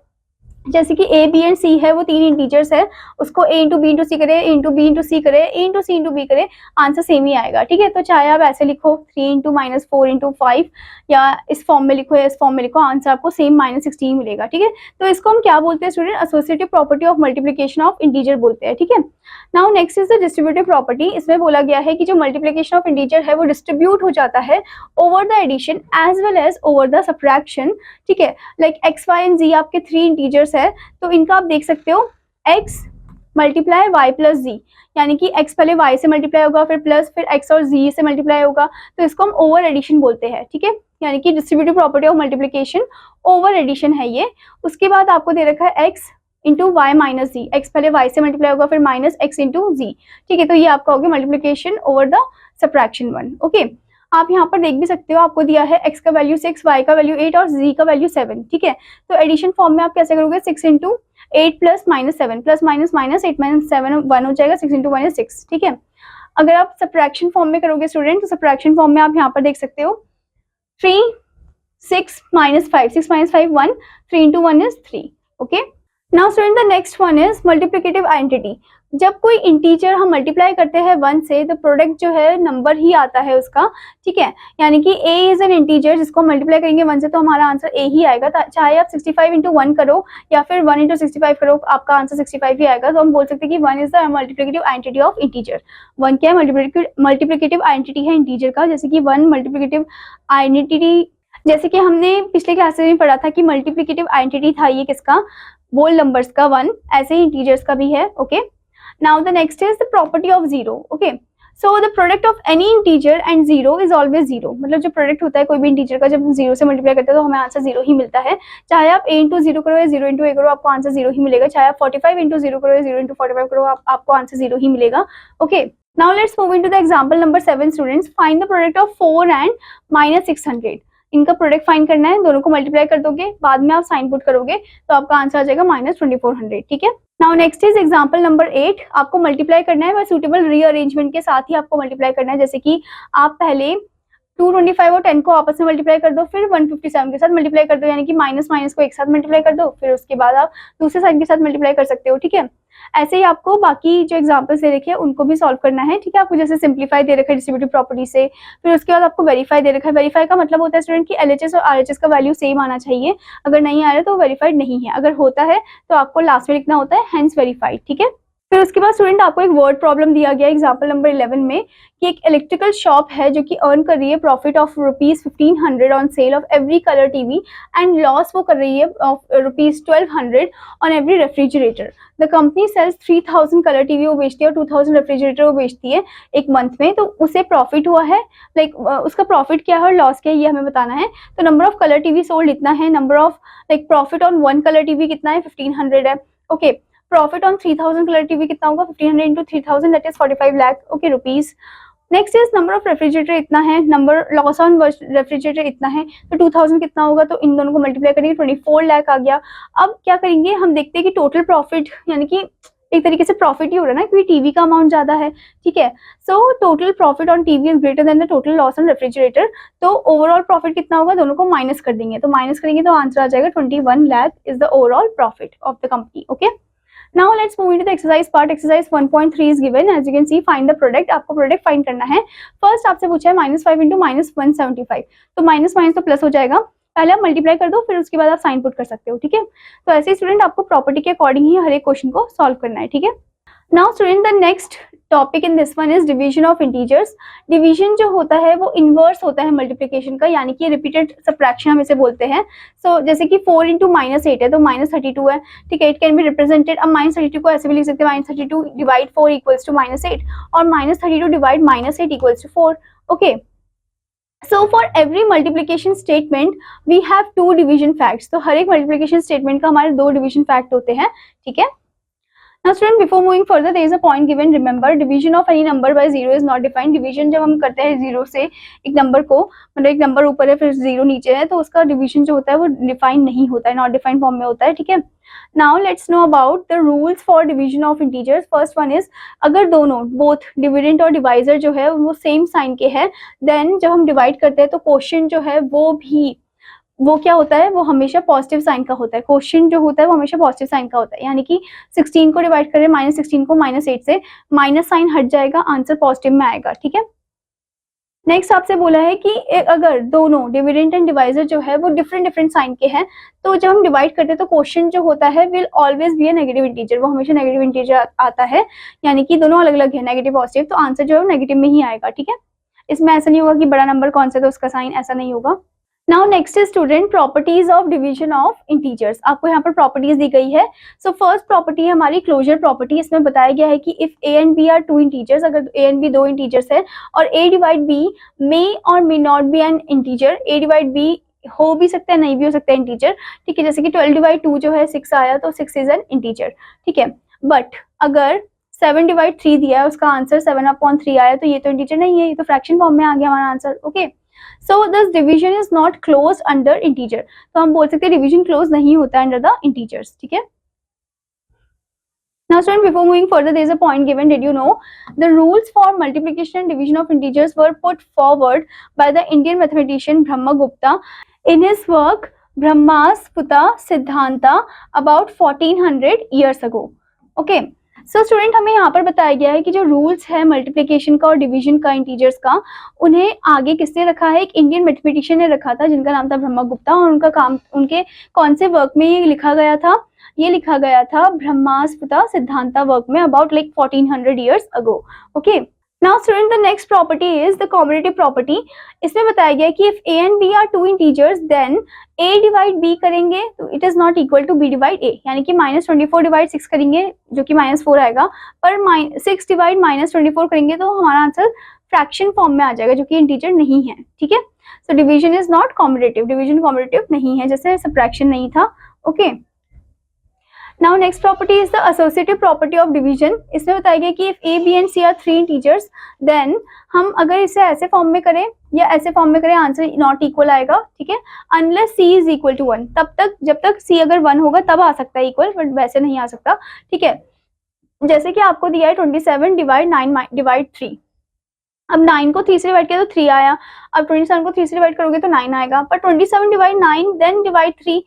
जैसे कि ए बी एंड सी है, वो तीन इंटीजर्स है, उसको ए इंटू बी इंटू सी करे, ए इंटू बी इंटू सी करे, ए इंटू सी इंटू बी करे, आंसर सेम ही आएगा, ठीक है. तो चाहे आप ऐसे लिखो 3 इंटू -4 इंटू 5 या इस फॉर्म में लिखो या इस फॉर्म में लिखो, आंसर आपको सेम -16 मिलेगा, ठीक है. तो इसको हम क्या बोलते हैं student? Associative property of multiplication of integer बोलते हैं, ठीक है. Now next is the distributive property. इसमें बोला गया है कि जो मल्टीप्लिकेशन ऑफ इंटीजर है वो डिस्ट्रीब्यूट हो जाता है over the addition as well as over the subtraction, ठीक है. Like x y and z आपके थ्री इंटीजर्स है, तो इनका आप देख सकते हो x मल्टीप्लाई y प्लस जी, यानी कि x पहले y से मल्टीप्लाई होगा, फिर प्लस, फिर x और z से मल्टीप्लाई होगा, तो इसको हम ओवर एडिशन बोलते हैं, ठीक है. यानी कि distributive property of multiplication over addition है ये. उसके बाद आपको दे रखा है x into y minus z, x पहले y से मल्टीप्लाई होगा, फिर माइनस x इंटू जी, ठीक है. तो ये आपका हो गया multiplication over the subtraction 1. Okay. आप यहाँ पर देख भी सकते हो, आपको दिया है x का वैल्यू 6, y का वैल्यू 8 और z का वैल्यू 7, ठीक है. तो एडिशन फॉर्म में आप कैसे करोगे? 6 इंटू 8 प्लस -7 प्लस -8 -7 1 हो जाएगा, 6 इंटू 1 is 6, ठीक है. अगर आप सब्ट्रैक्शन फॉर्म में करोगे स्टूडेंट, तो सब्ट्रैक्शन फॉर्म में आप यहाँ पर देख सकते हो 3 6 -5 6 -5 1, 3 into 1 is 3. Okay. Now student the next one is multiplicative identity. जब कोई इंटीजर हम मल्टीप्लाई करते हैं 1 से, तो प्रोडक्ट जो है नंबर ही आता है उसका, ठीक है. यानी कि a इज एन इंटीजर, जिसको मल्टीप्लाई करेंगे 1 से तो हमारा आंसर a ही आएगा. चाहे आप 65 इंटू 1 करो या फिर 1 इंटू 65 करो, आपका आंसर 65 ही आएगा. तो हम बोल सकते हैं कि 1 is the multiplicative identity of integer. 1 क्या है? मल्टीप्लिकेटिव आइडेंटिटी है इंटीजर का. जैसे कि 1 मल्टीप्लिकेटिव आइडेंटिटी, जैसे कि हमने पिछले क्लासेस में पढ़ा था कि मल्टीप्लिकेटिव आइडेंटिटी था ये किसका? होल नंबर्स का 1, ऐसे ही इंटीजर्स का भी है. Okay. Now the next is the property of zero. Okay. So the product of any integer and zero is always zero. मतलब जो प्रोडक्ट होता है कोई भी इंटीजर का, जब हम जीरो से मल्टीप्लाई करते हैं तो हमें आंसर जीरो ही मिलता है. चाहे आप a इंटू जीरो करो या 0 इंटू a करो, आपको आंसर जीरो ही मिलेगा. चाहे आप 45 इंटू जीरो करो या 0 इंटू 45 करो, आपको आंसर जीरो ही मिलेगा. Okay. Now let's move into the example number 7 students. Find the product of 4 and -600. इनका प्रोडक्ट फाइंड करना है, दोनों को मल्टीप्लाई कर दोगे, बाद में आप साइन पुट करोगे तो आपका आंसर आ जाएगा -2400, ठीक है. Now next is example number 8. आपको मल्टीप्लाई करना है, बस सूटेबल रीअरेंजमेंट के साथ ही आपको मल्टीप्लाई करना है. जैसे कि आप पहले 225 और 10 को आपस में मल्टीप्लाई कर दो, फिर 157 के साथ मल्टीप्लाई कर दो, यानी कि माइनस माइनस को एक साथ मल्टीप्लाई कर दो, फिर उसके बाद आप दूसरे साइन के साथ मल्टीप्लाई कर सकते हो, ठीक है. ऐसे ही आपको बाकी जो एग्जांपल्स दे रखे हैं उनको भी सॉल्व करना है, ठीक है. आपको जैसे सिंप्लीफाई दे रखा है डिस्ट्रीब्यूटिव प्रॉपर्टी से, फिर उसके बाद आपको वेरीफाई दे रखा है. वेरीफाई का मतलब होता है स्टूडेंट कि एलएचएस और आरएचएस का वैल्यू सेम आना चाहिए. अगर नहीं आ रहा तो वेरीफाइड नहीं है, अगर होता है तो आपको लास्ट में लिखना होता है हेंस वेरीफाइड, ठीक है. फिर उसके बाद स्टूडेंट आपको एक वर्ड प्रॉब्लम दिया गया एग्जांपल नंबर 11 में कि एक इलेक्ट्रिकल शॉप है जो कि अर्न कर रही है profit of ₹1500 on sale of every colour TV and loss वो कर रही है of ₹1200 on every refrigerator. The company sells 3000 colour TV वो बेचती है और 2000 रेफ्रिजरेटर वो बेचती है एक मंथ में. तो उसे प्रॉफिट हुआ है, लाइक उसका प्रॉफिट क्या है और लॉस क्या है ये हमें बताना है. तो number of colour TV sold इतना है, number of like profit on 1 colour TV कितना है? 1500 है. Okay. Profit on 3000 colour TV कितना होगा? 1500 into 3000 that is 45 lakh, okay, rupees. Next is number of refrigerator इतना है, नंबर लॉस ऑन रेफ्रिजरेटर इतना है, तो 2000 कितना होगा? तो इन दोनों को मल्टीप्लाई करेंगे 24 लाख आ गया. अब क्या करेंगे हम? देखते हैं कि टोटल प्रॉफिट, यानी कि एक तरीके से प्रॉफिट ही हो रहा है ना, क्योंकि टीवी का अमाउंट ज्यादा है, ठीक है. So total profit on TV is greater then the total loss on refrigerator. तो ओवरऑल प्रॉफिट कितना होगा? दोनों को माइनस कर देंगे, तो माइनस करेंगे तो आंसर आ जाएगा 21 lakh is the overall profit of the company. Okay. Now let's move into the exercise part. Exercise 1.3 is given. As you can see, find the product. आपको प्रोडक्ट फाइंड करना है. फर्स्ट आपसे पूछा है -5 इंटू -175. तो माइनस माइनस तो plus हो जाएगा. पहले आप मल्टीप्लाई कर दो, फिर उसके बाद आप साइन पुट कर सकते हो, ठीक है. तो ऐसे ही स्टूडेंट आपको प्रॉपर्टी के अकॉर्डिंग ही हर एक क्वेश्चन को सॉल्व करना है, ठीक है. Now student the next topic in this one is division of integers. Division जो होता है वो इनवर्स होता है मल्टीप्लिकेशन का, यानी कि रिपीटेड सब्ट्रैक्शन हम इसे बोलते हैं. सो जैसे कि 4 इंटू -8 है तो -32 है, ठीक है. It can be represented. अब -32 को ऐसे भी लिख सकते हैं -32 डिवाइड 4 इक्वल्स टू -8 और -32 divide -8 equals to 4. Okay. So for every multiplication statement we have 2 division facts. तो हर एक मल्टीप्लीकेशन स्टेटमेंट का हमारे 2 डिवीजन फैक्ट होते हैं, ठीक है। Now student, before moving further, there is a point given. Remember, division of any number by zero is not defined. Division जब हम करते हैं जीरो से एक नंबर को, मतलब एक नंबर ऊपर है फिर जीरो नीचे है, तो उसका डिवीजन जो होता है वो डिफाइन नहीं होता है, नॉट डिफाइंड फॉर्म में होता है, ठीक है। Now let's know about the rules for division of integers. First one is, अगर दोनों both dividend और divisor जो है वो सेम साइन के हैं, then जब हम डिवाइड करते हैं तो क्वोशिएंट जो है वो क्या होता है, वो हमेशा पॉजिटिव साइन का होता है। क्वोशिएंट जो होता है वो हमेशा पॉजिटिव साइन का होता है, यानी कि 16 को डिवाइड करें -16 को -8 से, माइनस साइन हट जाएगा, आंसर पॉजिटिव में आएगा, ठीक है। नेक्स्ट आपसे बोला है कि अगर दोनों डिविडेंड एंड डिवाइजर जो है वो डिफरेंट साइन के हैं, तो जब हम डिवाइड करते हैं तो क्वोशिएंट जो होता है will always be a negative integer, वो हमेशा नेगेटिव इंटीजर आता है, यानी कि दोनों अलग अलग है, नेगेटिव पॉजिटिव, तो आंसर जो है वो नेगेटिव में ही आएगा, ठीक है। इसमें ऐसा नहीं होगा कि बड़ा नंबर कौन सा तो उसका साइन, ऐसा नहीं होगा। Now next is student properties of division of integers. आपको यहाँ पर प्रॉपर्टीज दी गई है। सो फर्स्ट प्रॉपर्टी है हमारी क्लोजर प्रॉपर्टी। इसमें बताया गया है कि if A and B are 2 integers, अगर ए एंड बी 2 इंटीजर्स है और ए divide b may or may not be an integer, a divide b हो भी सकता है नहीं भी हो सकता है इंटीजर, ठीक है। जैसे कि 12 डिवाइड 2 जो है 6 आया तो 6 इज एन इंटीजर, ठीक है। बट अगर 7 डिवाइड 3 दिया है, उसका आंसर 7/3 आया, तो ये तो इंटीजर नहीं है, ये तो फ्रैक्शन फॉर्म में आ गया हमारा answer, okay. So this division is not close under integer, तो हम बोल सकते हैं डिवीजन क्लोज नहीं होता है अंडर द इंटीजर्स, ठीक है। Now student, before moving further, there is a point given. Did you know the rules for multiplication and division of integers were put forward by the Indian mathematician Brahmagupta in his work Brahmasputta Siddhanta about 1400 years ago. Okay. So student, हमें यहाँ पर बताया गया है कि जो rules है multiplication का और डिवीजन का इंटीजर्स का, उन्हें आगे किसने रखा है, एक इंडियन मैथमेटिशियन ने रखा था जिनका नाम था ब्रह्मगुप्ता, और उनका काम, उनके कौन से वर्क में ये लिखा गया था, ये लिखा गया था ब्रह्मास्पता सिद्धांता वर्क में about like 1400 years ago, okay. Now student, the next property is the combinative property. इसमें बताया गया कि if A and B are 2 integers then A divide B करेंगे तो it is not equal to B divide A, यानी कि -24 divide 6 करेंगे जो कि -4 आएगा, पर 6 डिवाइड -24 करेंगे तो हमारा आंसर फ्रैक्शन फॉर्म में आ जाएगा जो कि इंटीजर नहीं है, ठीक है। So division is not combinative, division combinative नहीं है, जैसे सब्ट्रैक्शन नहीं था, okay. Now next property is the associative property of division. इसमें बताया गया कि if a, b and c are 3 integers, then हम अगर इसे ऐसे फॉर्म में करें या ऐसे फॉर्म में करें, आंसर नॉट इक्वल आएगा, ठीक है। Unless c is equal to 1, तब तक, जब तक c अगर 1 होगा तब आ सकता है इक्वल, बट वैसे नहीं आ सकता, ठीक है। जैसे कि आपको दिया है 27 डिवाइड 9 डिवाइड 3, अब 9 को 3 से डिवाइड किया तो 3 आया, अब 27 को 3 से डिवाइड करोगे तो 9 आएगा, पर 27 डिवाइड 9 देन डिवाइड 3,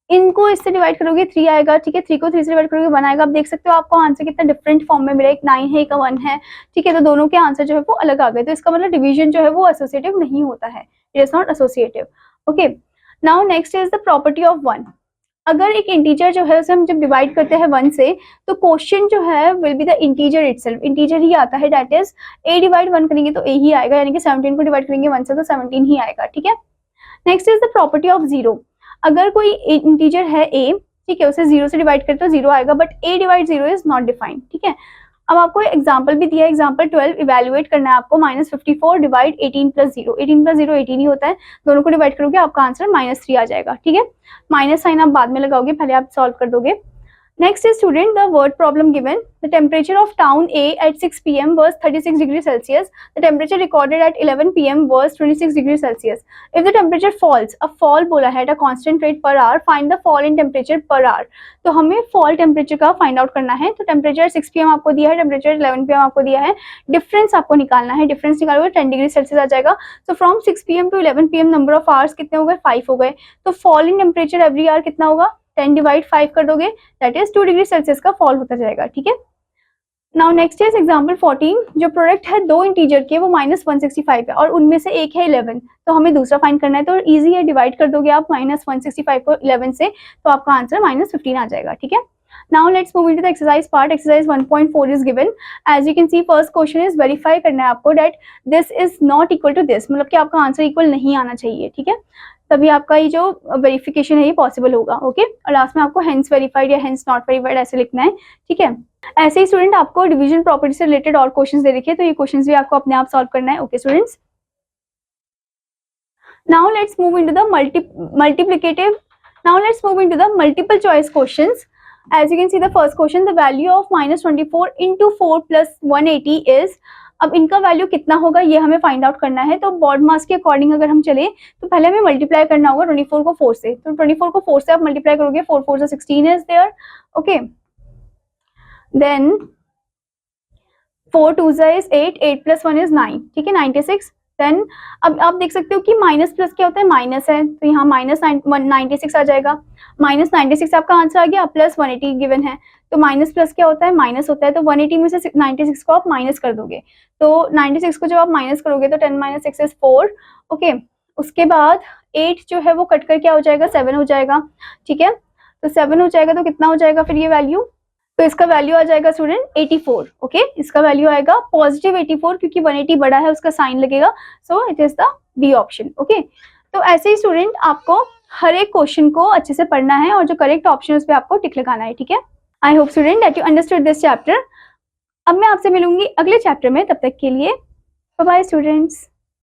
इनको इससे डिवाइड करोगे 3 आएगा, ठीक है। 3 को 3 से डिवाइड करोगे 1 आएगा। अब देख सकते हो आपको आंसर कितना डिफरेंट फॉर्म में मिला, एक 9 है, एक 1 है, ठीक है। तो दोनों के आंसर जो है वो अलग आ गए, तो इसका मतलब डिवीजन जो है वो एसोसिएटिव नहीं होता है, it is not associative, okay. Now next is the property of 1। अगर एक इंटीजर जो है उसे हम जब डिवाइड करते हैं 1 से, तो क्वोशिएंट जो है will be the integer itself, integer ही आता है, दैट इज a डिवाइड 1 करेंगे तो a ही आएगा, यानी कि 17 को डिवाइड करेंगे 1 से तो 17 ही आएगा, ठीक है। Next is the property of 0। अगर कोई इंटीजर है a, ठीक है, उसे 0 से डिवाइड करते तो 0 आएगा, but a divide 0 is not defined, ठीक है। अब आपको एग्जांपल भी दिया है, एग्जांपल 12 इवैल्यूएट करना है आपको, -54 डिवाइड 18 + 0, 18 + 0 18 ही होता है, दोनों को डिवाइड करोगे आपका आंसर -3 आ जाएगा, ठीक है। माइनस साइन आप बाद में लगाओगे, पहले आप सॉल्व कर दोगे। Next is student the word problem given. The temperature of town A at 6 p.m. was 36 degrees Celsius. The temperature recorded at 11 p.m. was 26 degrees Celsius. If the temperature falls, a fall बोला है at a constant rate per hour, find the fall in temperature per hour. तो हमें fall temperature का find out करना है। तो temperature 6 p.m. आपको दिया है, temperature 11 p.m. आपको दिया है, difference आपको निकालना है, difference निकालोगे 10 डिग्री सेल्सियस आ जाएगा। So from 6 p.m. to 11 p.m. number of hours कितने हो गए, 5 हो गए। तो fall in temperature every hour कितना होगा, 10 डिवाइड 5 कर दोगे, दैट इज 2 डिग्री सेल्सियस का फॉल होता जाएगा, ठीक है। Now next is example 14। जो प्रोडक्ट है 2 इंटीजर के वो -165 है और उनमें से एक है 11, तो हमें दूसरा फाइंड करना है, तो इजी है, डिवाइड कर दोगे आप -165 को 11 से, तो आपका आंसर -15 आ जाएगा, ठीक है। Now let's move into the exercise part. Exercise 1.4 is given. As you can see, first question is verify करना है आपको that this is not equal to this, मतलब कि आपका आंसर इक्वल नहीं आना चाहिए, ठीक है, तभी आपका ये जो वेरिफिकेशन है ये पॉसिबल होगा, ओके। और लास्ट में आपको हेंस वेरीफाइड या हेंस नॉट वेरीफाइड ऐसे लिखना है, ठीक है। ऐसे ही स्टूडेंट आपको डिवीजन प्रॉपर्टी से रिलेटेड और क्वेश्चंस दे रखे हैं, तो ये क्वेश्चंस भी आपको अपने आप सॉल्व करना है, okay students. Now let's move into the multiplicative. Now let's move into the multiple choice questions. As you can see the first question, the value of -24 into 4 plus 180 is. अब इनका value कितना होगा ये हमें find out करना है. तो baud मास के अकॉर्डिंग अगर हम चले तो पहले हमें मल्टीप्लाई करना होगा 24 को 4 से. तो 24 को 4 से आप मल्टीप्लाई करोगे, 4 4 से 16 is there. Okay, then 4 2 is 8, 8 plus 1 is 9. ठीक है, 96. देन अब आप देख सकते हो कि माइनस प्लस क्या होता है, माइनस है, तो यहाँ माइनस 96 आ जाएगा. माइनस 96 आपका आंसर आ गया, प्लस 180 गिवन है. तो माइनस प्लस क्या होता है, माइनस होता है. तो 180 में से 96 को आप माइनस कर दोगे. तो 96 को जब आप माइनस करोगे तो 10 - 6 इज 4. ओके, उसके बाद 8 जो है वो कट कर क्या हो जाएगा, 7 हो जाएगा. ठीक है, तो 7 हो जाएगा तो कितना हो जाएगा फिर ये वैल्यू. तो इसका वैल्यू आ जाएगा स्टूडेंट 84. ओके, इसका वैल्यू आएगा पॉजिटिव 84 क्योंकि 180 बड़ा है उसका साइन लगेगा. So it is the b option. Okay, तो ऐसे ही स्टूडेंट आपको हर एक क्वेश्चन को अच्छे से पढ़ना है और जो करेक्ट ऑप्शन है उस पर आपको टिक लगाना है. ठीक है, I hope student that you understood this chapter. अब मैं आपसे मिलूंगी अगले चैप्टर में, तब तक के लिए बाय बाय स्टूडेंट्स.